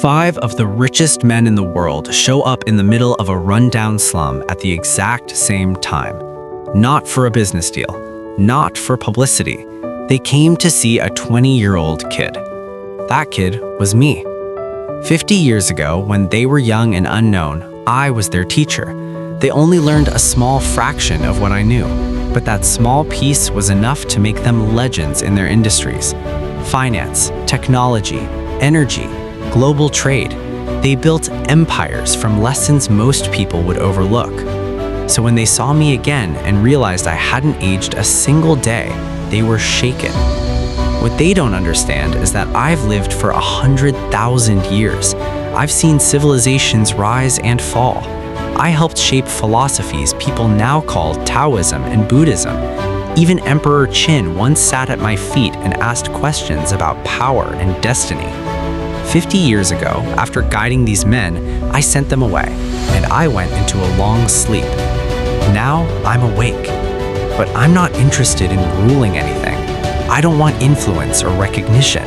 5 of the richest men in the world show up in the middle of a rundown slum at the exact same time. Not for a business deal, not for publicity. They came to see a 20-year-old kid. That kid was me. 50 years ago, when they were young and unknown, I was their teacher. They only learned a small fraction of what I knew, but that small piece was enough to make them legends in their industries. Finance, technology, energy, global trade. They built empires from lessons most people would overlook. So when they saw me again and realized I hadn't aged a single day, they were shaken. What they don't understand is that I've lived for 100,000 years. I've seen civilizations rise and fall. I helped shape philosophies people now call Taoism and Buddhism. Even Emperor Qin once sat at my feet and asked questions about power and destiny. 50 years ago, after guiding these men, I sent them away, and I went into a long sleep. Now I'm awake, but I'm not interested in ruling anything. I don't want influence or recognition.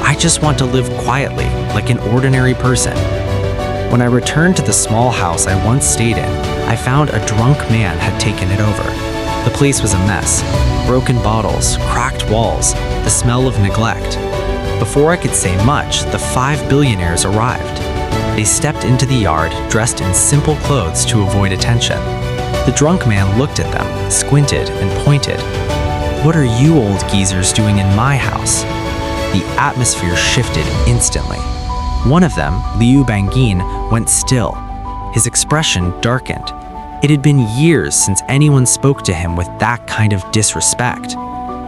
I just want to live quietly, like an ordinary person. When I returned to the small house I once stayed in, I found a drunk man had taken it over. The place was a mess. Broken bottles, cracked walls, the smell of neglect. Before I could say much, the 5 billionaires arrived. They stepped into the yard, dressed in simple clothes to avoid attention. The drunk man looked at them, squinted, and pointed. "What are you old geezers doing in my house?" The atmosphere shifted instantly. One of them, Liu Bangin, went still. His expression darkened. It had been years since anyone spoke to him with that kind of disrespect.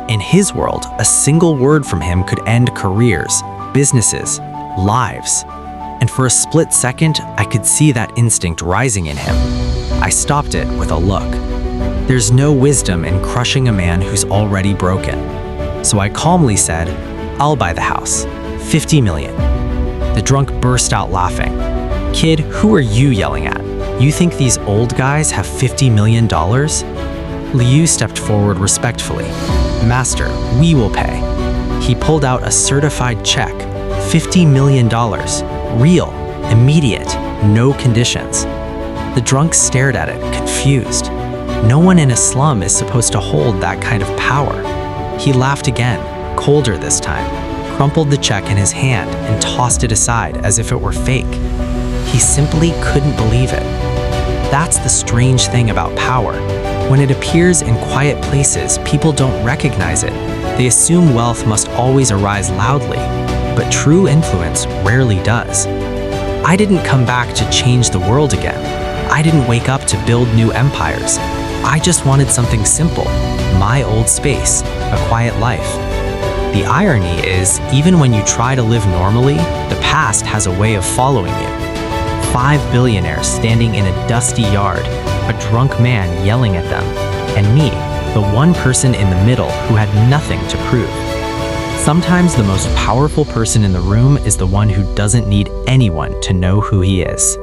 In his world, a single word from him could end careers, businesses, lives. And for a split second, I could see that instinct rising in him. I stopped it with a look. There's no wisdom in crushing a man who's already broken. So I calmly said, "I'll buy the house. 50 million. The drunk burst out laughing. "Kid, who are you yelling at? You think these old guys have $50 million? Liu stepped forward respectfully. "Master, we will pay." He pulled out a certified check, $50 million, real, immediate, no conditions. The drunk stared at it, confused. No one in a slum is supposed to hold that kind of power. He laughed again, colder this time, crumpled the check in his hand and tossed it aside as if it were fake. He simply couldn't believe it. That's the strange thing about power. When it appears in quiet places, people don't recognize it. They assume wealth must always arise loudly, but true influence rarely does. I didn't come back to change the world again. I didn't wake up to build new empires. I just wanted something simple, my old space, a quiet life. The irony is, even when you try to live normally, the past has a way of following you. 5 billionaires standing in a dusty yard, a drunk man yelling at them, and me, the one person in the middle who had nothing to prove. Sometimes the most powerful person in the room is the one who doesn't need anyone to know who he is.